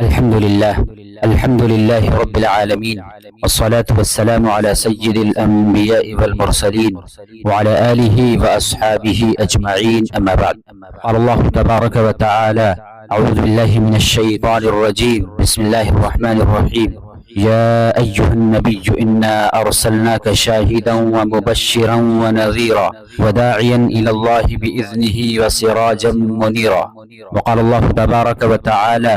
الحمد لله رب العالمين، والصلاة والسلام على سيد الأنبياء والمرسلين وعلى آله وأصحابه أجمعين، أما بعد. قال الله تبارك وتعالى: أعوذ بالله من الشيطان الرجيم، بسم الله الرحمن الرحيم. يا أيها النبي إنا أرسلناك شاهدا ومبشرا ونذيرا وداعيا إلى الله بإذنه وسراجا منيرا. وقال الله تبارك وتعالى: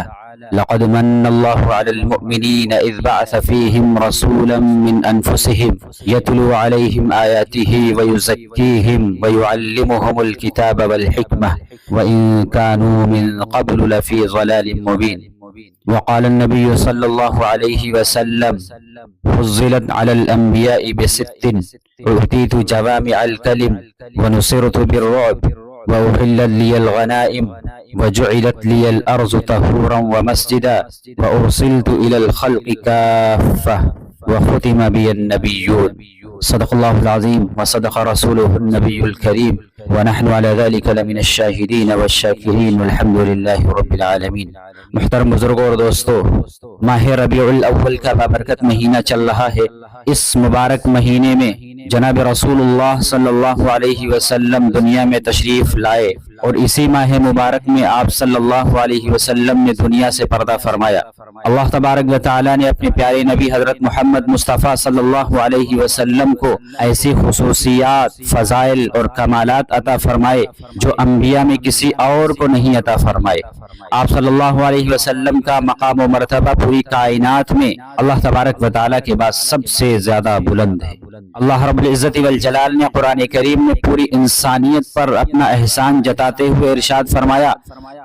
لقد من الله على المؤمنين إذ بعث فيهم رسولا من أنفسهم يتلو عليهم آياته ويزكيهم ويعلمهم الكتاب والحكمة وإن كانوا من قبل لفي ضلال مبين. وقال النبي صلى الله عليه وسلم: فضلت على الأنبياء بست، أوتيت جوامع الكلم ونصرت بالرعب وأحلت لي الغنائم وجعلت لي الأرض طهورا ومسجدا وأرسلت إلى الخلق كافة وختم بي النبيون. صدق الله العظيم وصدق رسوله النبي الكريم ونحن على ذلك لمن الشاهدين والشاكرين والحمد لله رب العالمين. محترم بزرگوں اور دوستو، ماہ ربیع الاول کا بابرکت مہینہ چل رہا ہے. اس مبارک مہینے میں جناب رسول اللہ صلی اللہ علیہ وسلم دنیا میں تشریف لائے اور اسی ماہ مبارک میں آپ صلی اللہ علیہ وسلم نے دنیا سے پردہ فرمایا. اللہ تبارک و تعالی نے اپنے پیارے نبی حضرت محمد مصطفیٰ صلی اللہ علیہ وسلم کو ایسی خصوصیات، فضائل اور کمالات عطا فرمائے جو انبیاء میں کسی اور کو نہیں عطا فرمائے. آپ صلی اللہ علیہ وسلم کا مقام و مرتبہ پوری کائنات میں اللہ تبارک و تعالی کے بعد سب سے زیادہ بلند ہے. اللہ رب العزت والجلال نے قرآن کریم میں پوری انسانیت پر اپنا احسان جتاتے ہوئے ارشاد فرمایا: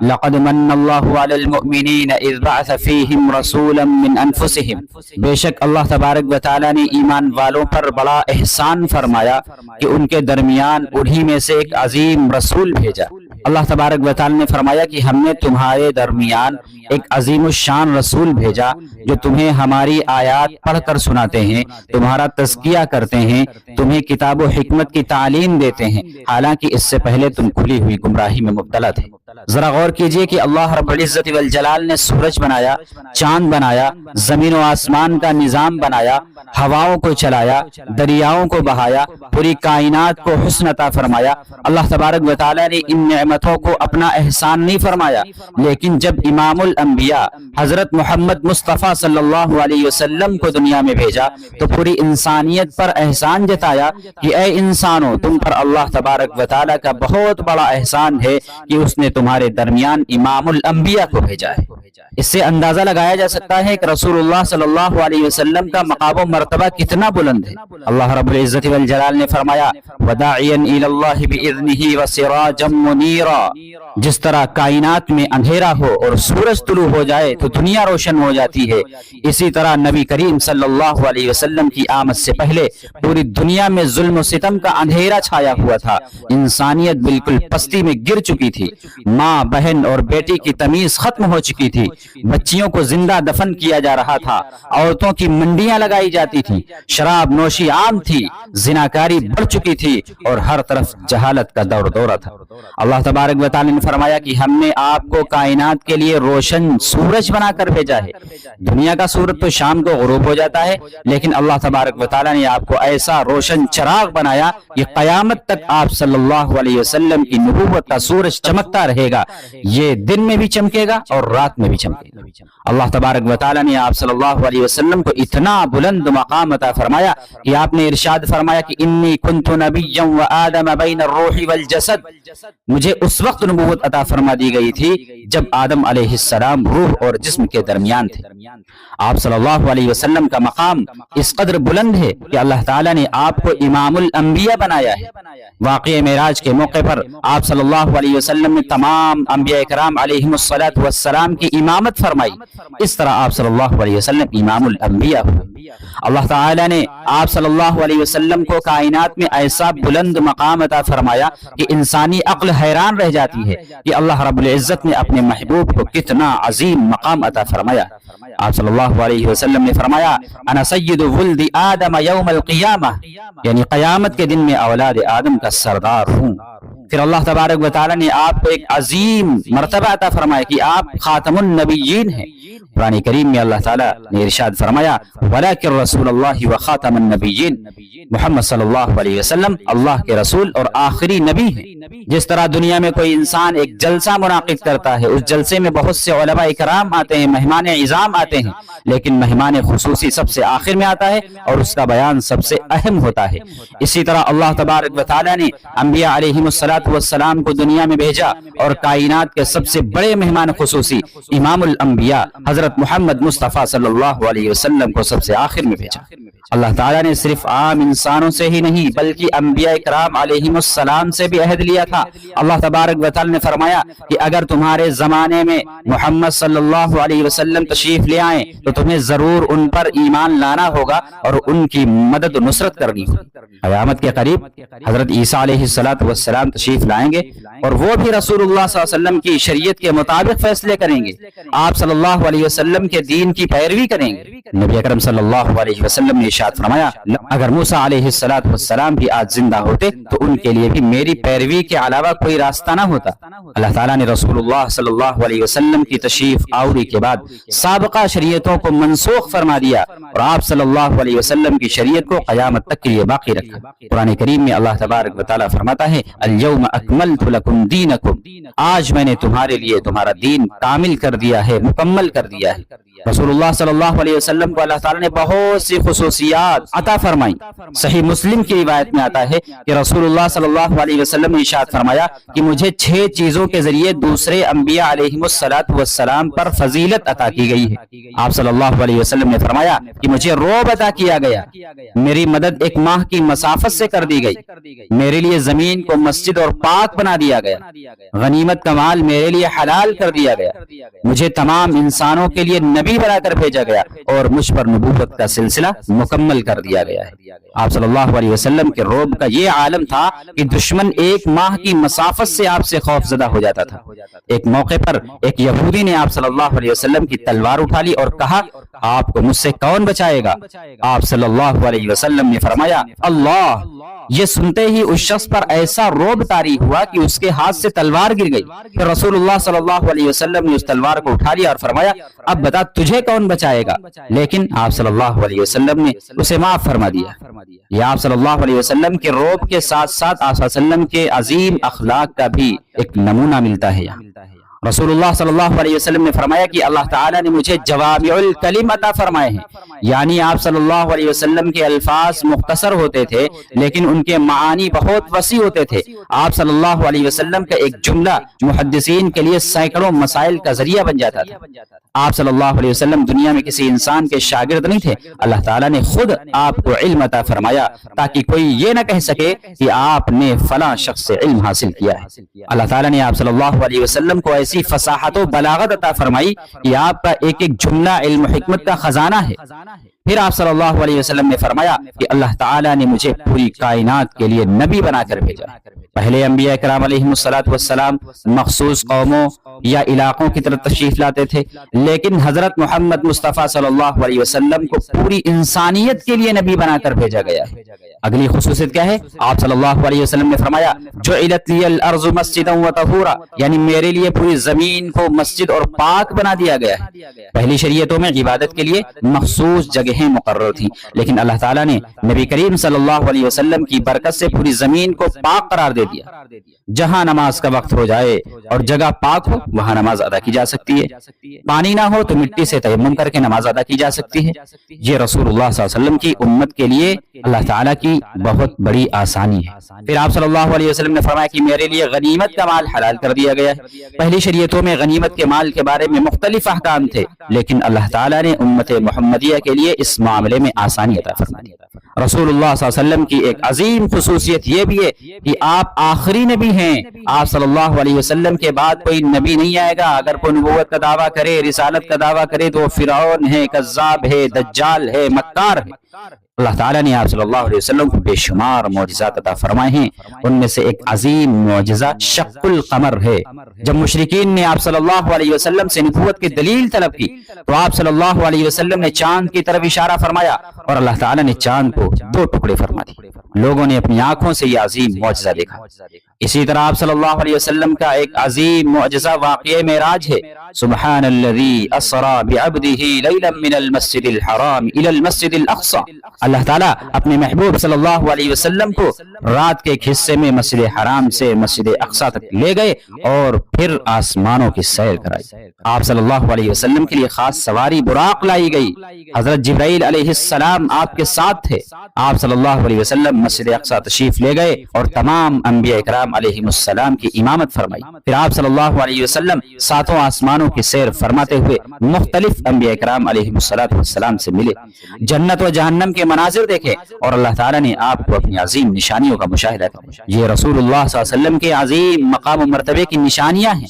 لقد من اللہ علی المؤمنین اذ بعث فیہم رسولا من انفسہم. بے شک اللہ تبارک و تعالی نے ایمان والوں پر بڑا احسان فرمایا کہ ان کے درمیان انہی میں سے ایک عظیم رسول بھیجا. اللہ تبارک و تعالی نے فرمایا کہ ہم نے تمہارے درمیان ایک عظیم الشان رسول بھیجا جو تمہیں ہماری آیات پڑھ کر سناتے ہیں، تمہارا تزکیہ کرتے ہیں، تمہیں کتاب و حکمت کی تعلیم دیتے ہیں، حالانکہ اس سے پہلے تم کھلی ہوئی گمراہی میں مبتلا تھے. ذرا غور کیجئے کہ اللہ رب العزت والجلال نے سورج بنایا، چاند بنایا، زمین و آسمان کا نظام بنایا، ہواؤں کو چلایا، دریاؤں کو بہایا، پوری کائنات کو حسن عطا فرمایا. اللہ تبارک و تعالی نے ان نعمتوں کو اپنا احسان نہیں فرمایا، لیکن جب امام الانبیاء حضرت محمد مصطفیٰ صلی اللہ علیہ وسلم کو دنیا میں بھیجا تو پوری انسانیت پر احسان جتایا کہ اے انسانوں، تم پر اللہ تبارک و تعالی کا بہت بڑا احسان ہے کہ اس نے تمہارے درمیان امام الانبیاء کو بھیجا ہے. اس سے اندازہ لگایا جا سکتا ہے کہ رسول اللہ صلی اللہ علیہ وسلم کا مقام و مرتبہ کتنا بلند ہے. اللہ رب العزت والجلال نے فرمایا: وداعیا الی اللہ باذنہ وسراجا منیرا. جس طرح کائنات میں اندھیرا ہو اور سورج طلوع ہو جائے تو دنیا روشن ہو جاتی ہے، اسی طرح نبی کریم صلی اللہ علیہ وسلم کی آمد سے پہلے پوری دنیا میں ظلم و ستم کا اندھیرا چھایا ہوا تھا. انسانیت بالکل پستی میں گر چکی تھی، ماں، بہن اور بیٹی کی تمیز ختم ہو چکی تھی، بچیوں کو زندہ دفن کیا جا رہا تھا، عورتوں کی منڈیاں لگائی جاتی تھی، شراب نوشی عام تھی، زناکاری بڑھ چکی تھی اور ہر طرف جہالت کا دور دورہ تھا. اللہ تبارک و تعالی نے فرمایا کہ ہم نے آپ کو کائنات کے لیے روشن سورج بنا کر بھیجا ہے. دنیا کا سورج تو شام کو غروب ہو جاتا ہے، لیکن اللہ تبارک و تعالی نے آپ کو ایسا روشن چراغ بنایا کہ قیامت تک آپ صلی اللہ علیہ وسلم کی نبوت کا سورج چمکتا رہے گا. یہ دن میں بھی چمکے گا اور رات میں بھی چمکے گا. اللہ تبارک و تعالی نے آپ صلی اللہ علیہ وسلم کو اتنا بلند مقام عطا فرمایا کہ آپ نے ارشاد فرمایا کہ انی کنت نبیا وآدم بین الروح والجسد. مجھے اس وقت نبوت عطا فرما دی گئی تھی جب آدم علیہ السلام روح اور جسم کے درمیان تھے. آپ صلی اللہ علیہ وسلم کا مقام اس قدر بلند ہے کہ اللہ تعالیٰ نے آپ کو امام الانبیاء بنایا ہے. واقعہ معراج کے موقع پر آپ صلی اللہ علیہ وسلم نے تمام انبیاء کرام علیہم السلام کی امامت فرمائی. اس طرح آپ صلی اللہ علیہ وسلم امام الانبیاء ہوئے. اللہ تعالیٰ نے آپ صلی اللہ علیہ وسلم کو کائنات میں ایسا بلند مقام عطا فرمایا کہ انسانی عقل حیران رہ جاتی ہے کہ اللہ رب العزت نے اپنے محبوب کو کتنا عظیم مقام عطا فرمایا. آپ صلی اللہ علیہ وسلم نے فرمایا: انا سید ولد آدم یوم القیامہ، یعنی قیامت کے دن میں اولاد آدم کا سردار ہوں. پھر اللہ تبارک و تعالی نے آپ کو ایک عظیم مرتبہ عطا فرمایا کہ آپ خاتم النبیین ہیں۔ قرآن کریم میں اللہ تعالیٰ نے ارشاد فرمایا وَلَكِنْ رَسُولَ اللَّهِ وَخَاتَمَ النَّبِيِّينَ، محمد صلی اللہ علیہ وسلم اللہ کے رسول اور آخری نبی ہیں۔ جس طرح دنیا میں کوئی انسان ایک جلسہ منعقد کرتا ہے، اس جلسے میں بہت سے علماء اکرام آتے ہیں، مہمان اعظام آتے ہیں، لیکن مہمان خصوصی سب سے آخر میں آتا ہے اور اس کا بیان سب سے اہم ہوتا ہے۔ اسی طرح اللہ تبارک و تعالیٰ نے انبیاء علیہم السلام کو دنیا میں بھیجا اور کائنات کے سب سے بڑے مہمان خصوصی امام الانبیاء حضرت محمد مصطفیٰ صلی اللہ علیہ وسلم کو سب سے آخر میں بھیجا۔ اللہ تعالیٰ نے صرف عام انسانوں سے ہی نہیں بلکہ انبیاء کرام علیہم السلام سے بھی عہد لیا تھا۔ اللہ تبارک و تعالیٰ نے فرمایا کہ اگر تمہارے زمانے میں محمد صلی اللہ علیہ وسلم تشریف لے آئیں تو تمہیں ضرور ان پر ایمان لانا ہوگا اور ان کی مدد و نصرت کرنی ہوگی۔ قیامت کے قریب حضرت عیسیٰ علیہ السلام تشریف لائیں گے اور وہ بھی رسول اللہ صلی اللہ علیہ وسلم کی شریعت کے مطابق فیصلے کریں گے، آپ صلی اللہ علیہ وسلم کے دین کی پیروی کریں گے۔ نبی اکرم صلی اللہ علیہ وسلم نے ارشاد فرمایا اگر موسیٰ علیہ السلام بھی آج زندہ ہوتے تو ان کے لیے بھی میری پیروی کے علاوہ کوئی راستہ نہ ہوتا۔ اللہ تعالیٰ نے رسول اللہ صلی اللہ علیہ وسلم کی تشریف آوری کے بعد سابقہ شریعتوں کو منسوخ فرما دیا اور آپ صلی اللہ علیہ وسلم کی شریعت کو قیامت تک کے لیے باقی رکھا۔ قرآن کریم میں اللہ تبارک و تعالیٰ فرماتا ہے اليوم اکملت لکم دینکم، آج میں نے تمہارے لیے تمہارا دین کامل کر دیا ہے، مکمل کر دیا ہے۔ رسول اللہ صلی اللہ علیہ وسلم کو اللہ تعالیٰ نے بہت سی خصوصیات عطا فرمائی۔ صحیح مسلم کی روایت میں آتا ہے کہ رسول اللہ صلی اللہ علیہ وسلم نے ارشاد فرمایا کہ مجھے 6 چیزوں کے ذریعے دوسرے انبیاء علیہم السلام پر فضیلت عطا کی گئی ہے۔ آپ صلی اللہ علیہ وسلم نے فرمایا کہ مجھے رعب عطا کیا گیا، میری مدد 1 ماہ کی مسافت سے کر دی گئی، میرے لیے زمین کو مسجد اور پاک بنا دیا گیا، غنیمت کا مال میرے لیے حلال کر دیا گیا، مجھے تمام انسانوں کے لیے نبی بنا کر بھیجا گیا اور مجھ پر نبوت کا سلسلہ مکمل کر دیا گیا ہے۔ آپ صلی اللہ علیہ وسلم کے رعب کا یہ عالم تھا کہ دشمن 1 ماہ کی مسافت سے آپ سے خوف زدہ ہو جاتا تھا۔ ایک موقع پر ایک یہودی نے آپ صلی اللہ علیہ وسلم کی تلوار اٹھا لی اور کہا آپ کو مجھ سے کون بچائے گا؟ آپ صلی اللہ علیہ وسلم نے فرمایا اللہ۔ یہ سنتے ہی اس شخص پر ایسا رعب طاری ہوا کہ اس کے ہاتھ سے تلوار گر گئی۔ پھر رسول اللہ صلی اللہ علیہ وسلم نے اس تلوار کو اٹھا لیا اور فرمایا اب بتا تجھے کون بچائے گا؟ لیکن آپ صلی اللہ علیہ وسلم نے اسے معاف فرما دیا۔ یہ آپ صلی اللہ علیہ وسلم کے رعب کے ساتھ ساتھ آپ صلی اللہ علیہ وسلم کے عظیم اخلاق کا بھی ایک نمونہ ملتا ہے۔ رسول اللہ صلی اللہ علیہ وسلم نے فرمایا کہ اللہ تعالیٰ نے مجھے جوامع الکلم عطا فرمائے ہیں، یعنی آپ صلی اللہ علیہ وسلم کے الفاظ مختصر ہوتے تھے لیکن ان کے معانی بہت وسیع ہوتے تھے۔ آپ صلی اللہ علیہ وسلم کا ایک جملہ محدثین کے لیے سینکڑوں مسائل کا ذریعہ بن جاتا تھا۔ آپ صلی اللہ علیہ وسلم دنیا میں کسی انسان کے شاگرد نہیں تھے، اللہ تعالیٰ نے خود آپ کو علم عطا فرمایا تاکہ کوئی یہ نہ کہہ سکے کہ آپ نے فلاں شخص سے علم حاصل کیا ہے۔ اللہ تعالیٰ نے آپ صلی اللہ علیہ وسلم کو ایسی فصاحت و بلاغت عطا فرمائی کہ آپ کا ایک ایک جملہ علم و حکمت کا خزانہ ہے۔ پھر آپ صلی اللہ علیہ وسلم نے فرمایا کہ اللہ تعالیٰ نے مجھے پوری کائنات کے لیے نبی بنا کر بھیجا۔ پہلے انبیاء کرام علیہم السلام مخصوص قوموں یا علاقوں کی طرف تشریف لاتے تھے، لیکن حضرت محمد مصطفیٰ صلی اللہ علیہ وسلم کو پوری انسانیت کے لیے نبی بنا کر بھیجا گیا ہے۔ اگلی خصوصیت کیا ہے؟ آپ صلی اللہ علیہ وسلم نے فرمایا جعلت لی الارض مسجدا وطہورا، یعنی میرے لیے پوری زمین کو مسجد اور پاک بنا دیا گیا ہے۔ پہلی شریعتوں میں عبادت کے لیے مخصوص جگہیں مقرر تھیں، لیکن اللہ تعالیٰ نے نبی کریم صلی اللہ علیہ وسلم کی برکت سے پوری زمین کو پاک قرار دے دیا۔ جہاں نماز کا وقت ہو جائے اور جگہ پاک ہو وہاں نماز ادا کی جا سکتی ہے، پانی نہ ہو تو مٹی سے تیمم کر کے نماز ادا کی جا سکتی ہے۔ یہ رسول اللہ صلی اللہ علیہ وسلم کی امت کے لیے اللہ تعالیٰ کی بہت بڑی آسانی ہے۔ پھر آپ صلی اللہ علیہ وسلم نے فرمایا کہ میرے لیے غنیمت کا مال حلال کر دیا گیا ہے۔ پہلی شریعتوں میں غنیمت کے مال کے بارے میں مختلف احکام تھے، لیکن اللہ تعالیٰ نے امت محمدیہ کے لیے اس معاملے میں آسانی عطا فرما دی۔ رسول اللہ صلی اللہ علیہ وسلم کی ایک عظیم خصوصیت یہ بھی ہے کہ آپ آخری نبی ہیں۔ آپ صلی اللہ علیہ وسلم کے بعد کوئی نبی نہیں آئے گا۔ اگر کوئی نبوت کا دعویٰ کرے، رسالت کا دعویٰ کرے تو وہ فرعون ہے، کذاب ہے، دجال ہے، مکار ہے۔ اللہ تعالیٰ نے آپ صلی اللہ علیہ وسلم کو بے شمار معجزات عطا فرمائے ہیں، ان میں سے ایک عظیم معجزہ شق القمر ہے۔ جب مشرکین نے آپ صلی اللہ علیہ وسلم سے نبوت کی دلیل طلب کی تو آپ صلی اللہ علیہ وسلم نے چاند کی طرف اشارہ فرمایا اور اللہ تعالیٰ نے چاند کو 2 ٹکڑے فرما دیے۔ لوگوں نے اپنی آنکھوں سے یہ عظیم معجزہ دیکھا۔ اسی طرح آپ صلی اللہ علیہ وسلم کا ایک عظیم معجزہ واقعہ معراج ہے۔ سبحان الذی اسری بعبدہ لیلا من المسجد الحرام الی المسجد الاقصی۔ اللہ تعالیٰ اپنے محبوب صلی اللہ علیہ وسلم کو رات کے ایک حصے میں مسجد حرام سے مسجد اقصی تک لے گئے اور پھر آسمانوں کی سیر کرائی۔ آپ صلی اللہ علیہ وسلم کے لیے خاص سواری براق لائی گئی۔ حضرت جبرائیل علیہ السلام آپ کے ساتھ تھے۔ آپ صلی اللہ علیہ وسلم مسجد اقصی تشریف لے گئے اور تمام انبیاء اکرام علیہ السلام کی امامت فرمائی۔ پھر آپ صلی اللہ علیہ وسلم ساتوں آسمانوں کی سیر فرماتے ہوئے مختلف انبیاء اکرام علیہ السلام سے ملے، جنت و جہنم کے مناظر دیکھے اور اللہ تعالیٰ نے آپ کو اپنی عظیم نشانیوں کا مشاہدہ کیا۔ یہ رسول اللہ صلی اللہ علیہ وسلم کے عظیم مقام و مرتبے کی نشانیاں ہیں۔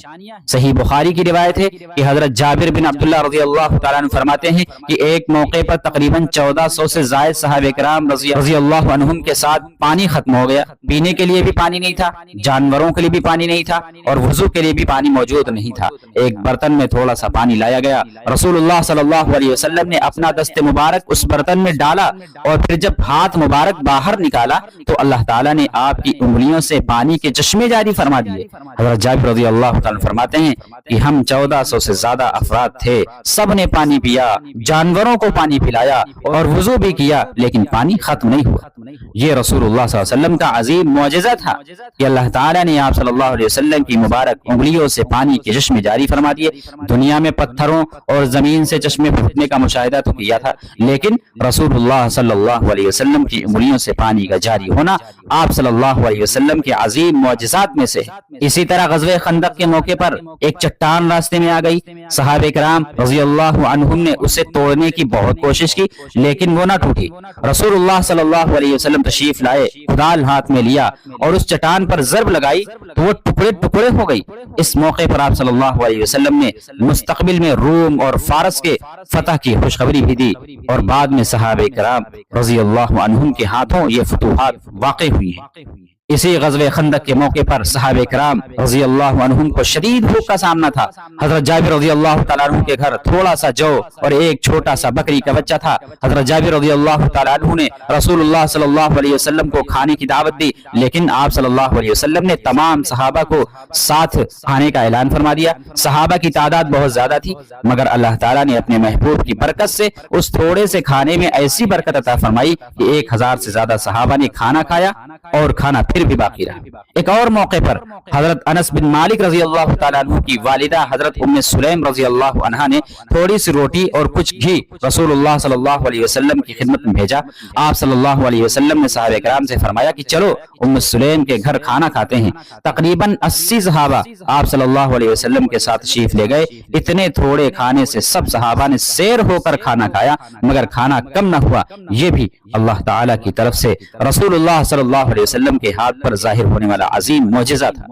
صحیح بخاری کی روایت ہے کہ حضرت جابر بن عبداللہ رضی اللہ تعالیٰ عنہ فرماتے ہیں کہ ایک موقع پر تقریباً 1400 سے زائد صحابہ کرام رضی اللہ عنہم کے ساتھ پانی ختم ہو گیا۔ پینے کے لیے بھی پانی نہیں تھا، جانوروں کے لیے بھی پانی نہیں تھا اور وضو کے لیے بھی پانی موجود نہیں تھا۔ ایک برتن میں تھوڑا سا پانی لایا گیا، رسول اللہ صلی اللہ علیہ وسلم نے اپنا دست مبارک اس برتن میں ڈالا اور پھر جب ہاتھ مبارک باہر نکالا تو اللہ تعالیٰ نے آپ کی انگلیوں سے پانی کے چشمے جاری فرما دیے۔ حضرت جابر رضی اللہ تعالیٰ فرماتے ہیں کہ ہم 1400 سے زیادہ افراد تھے، سب نے پانی پیا، جانوروں کو پانی پلایا اور وضو بھی کیا، لیکن پانی ختم نہیں ہوا۔ یہ رسول اللہ صلی اللہ علیہ وسلم کا عظیم معجزہ تھا کہ اللہ تعالیٰ نے آپ صلی اللہ علیہ وسلم کی مبارک انگلیوں سے پانی کے چشمے جاری فرما دیے۔ دنیا میں پتھروں اور زمین سے چشمے پھوٹنے کا مشاہدہ تو کیا تھا، لیکن رسول اللہ صلی اللہ علیہ وسلم کی انگلیوں سے پانی کا جاری ہونا آپ صلی اللہ علیہ وسلم کے عظیم معجزات میں سے۔ اسی طرح غزوہ خندق کے موقع پر ایک چٹان راستے میں آ گئی، صحابہ کرام رضی اللہ عنہم نے اسے توڑنے کی بہت کوشش کی لیکن وہ نہ ٹوٹی۔ رسول اللہ صلی اللہ علیہ وسلم تشریف لائے، کدال ہاتھ میں لیا اور اس چٹان پر ضرب لگائی تو وہ ٹکڑے ٹکڑے ہو گئی۔ اس موقع پر آپ صلی اللہ علیہ وسلم نے مستقبل میں روم اور فارس کے فتح کی خوشخبری بھی دی اور بعد میں صحابہ کرام رضی اللہ عنہم کے ہاتھوں یہ فتوحات واقع ہوئی ہیں۔ اسی غزوہ خندق کے موقع پر صحابہ کرام رضی اللہ عنہم کو شدید بھوک کا سامنا تھا۔ حضرت جابر رضی اللہ تعالیٰ عنہ کے گھر تھوڑا سا جو اور ایک چھوٹا سا بکری کا بچہ تھا۔ حضرت جابر رضی اللہ تعالیٰ عنہ نے رسول اللہ صلی اللہ علیہ وسلم کو کھانے کی دعوت دی، لیکن آپ صلی اللہ علیہ وسلم نے تمام صحابہ کو ساتھ کھانے کا اعلان فرما دیا۔ صحابہ کی تعداد بہت زیادہ تھی، مگر اللہ تعالیٰ نے اپنے محبوب کی برکت سے اس تھوڑے سے کھانے میں ایسی برکت عطا فرمائی کہ 1000 سے زیادہ صحابہ نے کھانا کھایا اور کھانا پھر بھی باقی رہا۔ ایک اور موقع پر حضرت انس بن مالک رضی اللہ تعالیٰ عنہ کی والدہ حضرت ام سلیم رضی اللہ عنہا نے تھوڑی سی روٹی اور کچھ گھی رسول اللہ صلی اللہ علیہ وسلم کی خدمت میں بھیجا۔ آپ صلی اللہ علیہ وسلم نے صحابہ کرام سے فرمایا کہ چلو ام سلیم کے گھر کھانا کھاتے ہیں۔ تقریباً 80 صحابہ آپ صلی اللہ علیہ وسلم کے ساتھ تشریف لے گئے۔ اتنے تھوڑے کھانے سے سب صحابہ نے سیر ہو کر کھانا کھایا، مگر کھانا کم نہ ہوا۔ یہ بھی اللہ تعالیٰ کی طرف سے رسول اللہ صلی اللہ علیہ وسلم کے ہاتھ پر ظاہر ہونے والا عظیم معجزہ تھا۔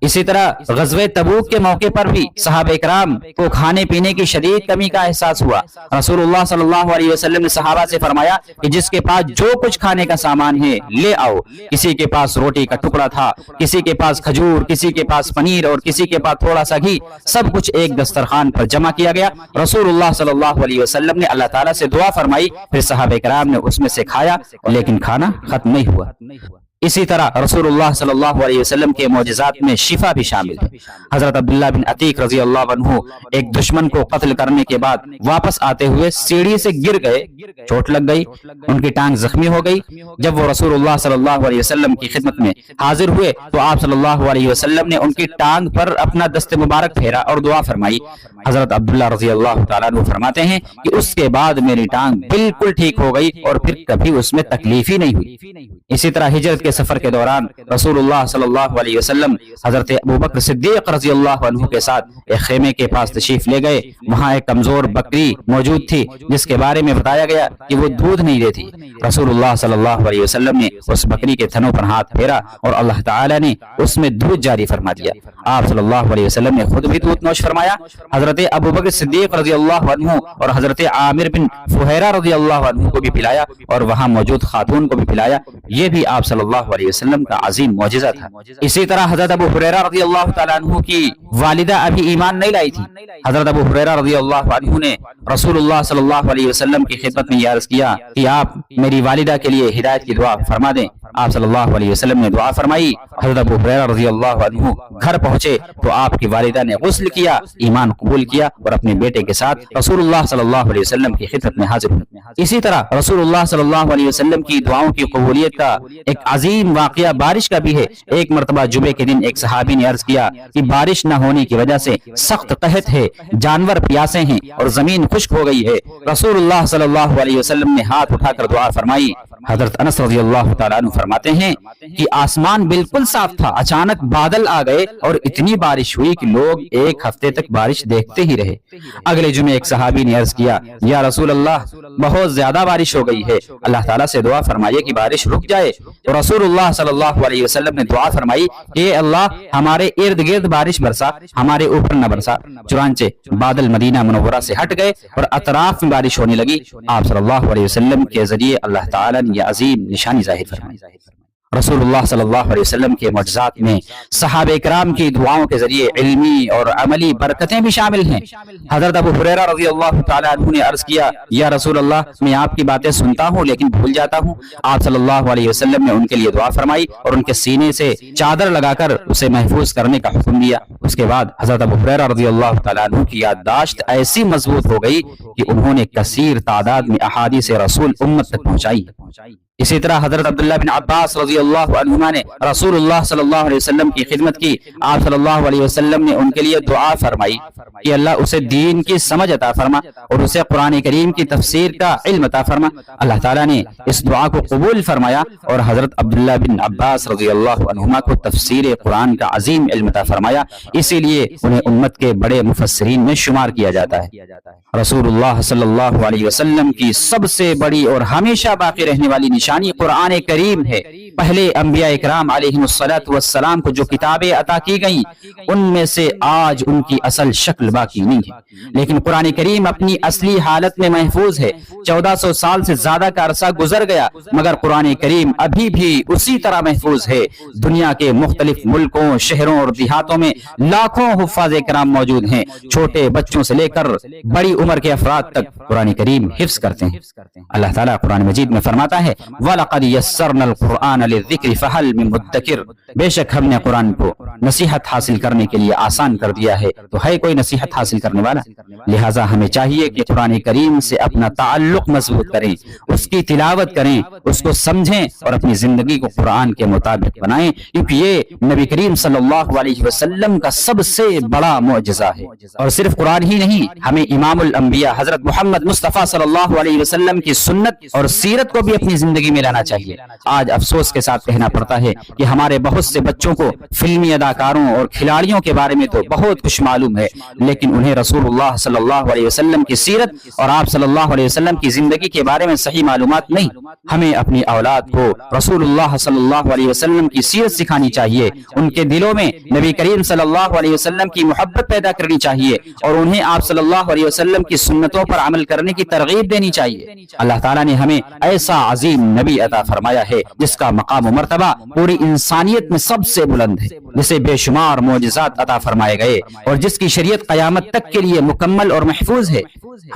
اسی طرح غزوہ تبوک کے موقع پر بھی صحابہ کرام کو کھانے پینے کی شدید کمی کا احساس ہوا۔ رسول اللہ صلی اللہ علیہ وسلم نے صحابہ سے فرمایا کہ جس کے پاس جو کچھ کھانے کا سامان ہے لے آؤ۔ کسی کے پاس روٹی کا ٹکڑا تھا، کسی کے پاس کھجور، کسی کے پاس پنیر اور کسی کے پاس تھوڑا سا گھی، سب کچھ ایک دسترخوان پر جمع کیا گیا۔ رسول اللہ صلی اللہ علیہ وسلم نے اللہ تعالیٰ سے دعا فرمائی، پھر صحابہ کرام نے اس میں سے کھایا لیکن کھانا ختم نہیں ہوا۔ اسی طرح رسول اللہ صلی اللہ علیہ وسلم کے معجزات میں شفا بھی شامل ہے۔ حضرت عبداللہ بن عتیق رضی اللہ عنہ ایک دشمن کو قتل کرنے کے بعد واپس آتے ہوئے سیڑھی سے گر گئے، چوٹ لگ گئی، ان کی ٹانگ زخمی ہو گئی۔ جب وہ رسول اللہ صلی اللہ علیہ وسلم کی خدمت میں حاضر ہوئے تو آپ صلی اللہ علیہ وسلم نے ان کی ٹانگ پر اپنا دست مبارک پھیرا اور دعا فرمائی۔ حضرت عبداللہ رضی اللہ تعالیٰ عنہ فرماتے ہیں کہ اس کے بعد میری ٹانگ بالکل ٹھیک ہو گئی اور پھر کبھی اس میں تکلیف ہی نہیں ہوئی۔ اسی طرح ہجرت کے سفر کے دوران رسول اللہ صلی اللہ علیہ وسلم حضرت ابوبکر صدیق رضی اللہ عنہ کے ساتھ ایک خیمے کے پاس تشریف لے گئے۔ وہاں ایک کمزور بکری موجود تھی جس کے بارے میں بتایا گیا کہ وہ دودھ نہیں دیتی۔ رسول اللہ صلی اللہ علیہ وسلم نے اس بکری کے تھنوں پر ہاتھ پھیرا اور اللہ تعالی نے اس میں دودھ جاری فرما دیا۔ آپ صلی اللہ علیہ وسلم نے خود بھی دودھ نوش فرمایا۔ حضرت ابوبکر صدیق رضی اللہ عنہ اور حضرت عامر بن فہیرہ رضی اللہ عنہ کو بھی پلایا اور وہاں موجود خاتون کو بھی پلایا۔ یہ بھی آپ صلی اللہ علیہ وسلم کا عظیم معجزہ تھا۔ اسی طرح حضرت ابو ہریرہ رضی اللہ تعالیٰ عنہ کی والدہ ابھی ایمان نہیں لائی تھی۔ حضرت ابو ہریرہ رضی اللہ عنہ نے رسول اللہ صلی اللہ علیہ وسلم کی خدمت میں یہ عرض کیا کہ آپ میری والدہ کے لیے ہدایت کی دعا فرما دیں۔ آپ صلی اللہ علیہ وسلم نے دعا فرمائی۔ حضرت ابو ہریرہ رضی اللہ عنہ گھر پہنچے تو آپ کی والدہ نے غسل کیا، ایمان قبول کیا اور اپنے بیٹے کے ساتھ رسول اللہ صلی اللہ علیہ وسلم کی خدمت میں حاضر ہوئے۔ اسی طرح رسول اللہ صلی اللہ علیہ وسلم کی دعاؤں کی قبولیت کا ایک عظیم واقعہ بارش کا بھی ہے۔ ایک مرتبہ جمعے کے دن ایک صحابی نے عرض کیا کہ بارش نہ ہونے کی وجہ سے سخت قحط ہے، جانور پیاسے ہیں اور زمین خشک ہو گئی ہے۔ رسول اللہ صلی اللہ علیہ وسلم نے ہاتھ اٹھا کر دعا فرمائی۔ حضرت انس رضی اللہ تعالیٰ عنہ فرماتے ہیں کہ آسمان بالکل صاف تھا، اچانک بادل آ گئے اور اتنی بارش ہوئی کہ لوگ ایک ہفتے تک بارش دیکھتے ہی رہے۔ اگلے جمعے ایک صحابی نے عرض کیا یا رسول اللہ بہت زیادہ بارش ہو گئی ہے، اللہ تعالیٰ سے دعا فرمائیے کہ بارش رک جائے۔ تو رسول اللہ صلی اللہ علیہ وسلم نے دعا فرمائی کہ اے اللہ ہمارے ارد گرد بارش برسا، ہمارے اوپر نہ برسا۔ چنانچہ بادل مدینہ منورہ سے ہٹ گئے اور اطراف میں بارش ہونے لگی۔ آپ صلی اللہ علیہ وسلم کے ذریعے اللہ تعالیٰ نے یہ عظیم نشانی ظاہر فرمائی۔ رسول اللہ صلی اللہ علیہ وسلم کے معجزات میں صحابہ کرام کی دعاؤں کے ذریعے علمی اور عملی برکتیں بھی شامل ہیں۔ حضرت ابو ہریرہ رضی اللہ تعالیٰ عنہ نے عرض کیا یا رسول اللہ میں آپ کی باتیں سنتا ہوں لیکن بھول جاتا ہوں۔ آپ صلی اللہ علیہ وسلم نے ان کے لیے دعا فرمائی اور ان کے سینے سے چادر لگا کر اسے محفوظ کرنے کا حکم دیا۔ اس کے بعد حضرت ابو ہریرہ رضی اللہ تعالیٰ عنہ کی یادداشت ایسی مضبوط ہو گئی کہ انہوں نے کثیر تعداد میں احادیث رسول امت تک پہنچائی۔ اسی طرح حضرت عبداللہ بن عباس رضی اللہ عنہما نے رسول اللہ صلی اللہ علیہ وسلم کی خدمت کی۔ آپ صلی اللہ علیہ وسلم نے ان کے لیے دعا فرمائی کہ اللہ اسے دین کی سمجھ عطا فرما اور اسے قرآن کریم کی تفسیر کا علم عطا فرما۔ اللہ تعالیٰ نے اس دعا کو قبول فرمایا اور حضرت عبداللہ بن عباس رضی اللہ عنہما کو تفسیر قرآن کا عظیم علم عطا فرمایا، اسی لیے انہیں امت کے بڑے مفسرین میں شمار کیا جاتا ہے۔ رسول اللہ صلی اللہ علیہ وسلم کی سب سے بڑی اور ہمیشہ باقی رہنے والی نشانی قرآن کریم ہے۔ پہلے انبیاء اکرام علیہم الصلاۃ والسلام کو جو کتابیں عطا کی گئیں ان میں سے آج ان کی اصل شکل باقی نہیں ہے، لیکن قرآن کریم اپنی اصلی حالت میں محفوظ ہے۔ 1400 سال سے زیادہ کا عرصہ گزر گیا مگر قرآن کریم ابھی بھی اسی طرح محفوظ ہے۔ دنیا کے مختلف ملکوں، شہروں اور دیہاتوں میں لاکھوں حفاظ کرام موجود ہیں۔ چھوٹے بچوں سے لے کر بڑی عمر کے افراد تک قرآن کریم حفظ کرتے ہیں۔ اللہ تعالیٰ قرآن مجید میں فرماتا ہے وَلَقَدْ يَسَّرْنَا الْقُرْآنَ لِلذِّكْرِ فَهَلْ مِن مُدَّكِرٍ، بے شک ہم نے قرآن کو نصیحت حاصل کرنے کے لیے آسان کر دیا ہے، تو ہے کوئی نصیحت حاصل کرنے والا؟ لہٰذا ہمیں چاہیے کہ قرآن کریم سے اپنا تعلق مضبوط کریں، اس کی تلاوت کریں، اس کو سمجھیں اور اپنی زندگی کو قرآن کے مطابق بنائیں، کیونکہ یہ نبی کریم صلی اللہ علیہ وسلم کا سب سے بڑا معجزہ ہے۔ اور صرف قرآن ہی نہیں، ہمیں امام الانبیاء حضرت محمد مصطفیٰ صلی اللہ علیہ وسلم کی سنت اور سیرت کو بھی اپنی زندگی میں لانا چاہیے۔ آج افسوس کے ساتھ کہنا پڑتا ہے کہ ہمارے بہت سے بچوں کو فلمی اداکاروں اور کھلاڑیوں کے بارے میں تو بہت کچھ معلوم ہے، لیکن انہیں رسول اللہ صلی اللہ علیہ وسلم کی سیرت اور آپ صلی اللہ علیہ وسلم کی زندگی کے بارے میں صحیح معلومات نہیں۔ ہمیں اپنی اولاد کو رسول اللہ صلی اللہ علیہ وسلم کی سیرت سکھانی چاہیے، ان کے دلوں میں نبی کریم صلی اللہ علیہ وسلم کی محبت پیدا کرنی چاہیے اور انہیں آپ صلی اللہ علیہ وسلم کی سنتوں پر عمل کرنے کی ترغیب دینی چاہیے۔ اللہ تعالیٰ نے ہمیں ایسا عظیم نبی عطا فرمایا ہے جس کا مقام و مرتبہ پوری انسانیت میں سب سے بلند ہے، جسے بے شمار معجزات عطا فرمائے گئے اور جس کی شریعت قیامت تک کے لیے مکمل اور محفوظ ہے۔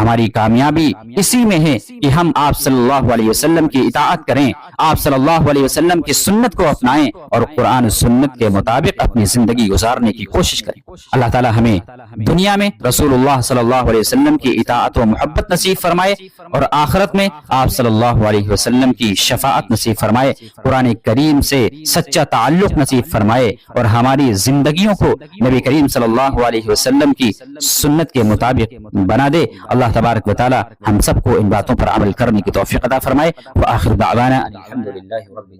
ہماری کامیابی اسی میں ہے کہ ہم آپ صلی اللہ علیہ وسلم کی اطاعت کریں، آپ صلی اللہ علیہ وسلم کی سنت کو اپنائیں اور قرآن سنت کے مطابق اپنی زندگی گزارنے کی کوشش کریں۔ اللہ تعالیٰ ہمیں دنیا میں رسول اللہ صلی اللہ علیہ وسلم کی اطاعت و محبت نصیب فرمائے اور آخرت میں آپ صلی اللہ علیہ وسلم کی شفاعت نصیب فرمائے، قرآن کریم سے سچا تعلق نصیب فرمائے اور ہماری زندگیوں کو نبی کریم صلی اللہ علیہ وسلم کی سنت کے مطابق بنا دے۔ اللہ تبارک و تعالی ہم سب کو ان باتوں پر عمل کرنے کی توفیق عطا فرمائے۔ وآخر دعوانا الحمدللہ رب العالمین۔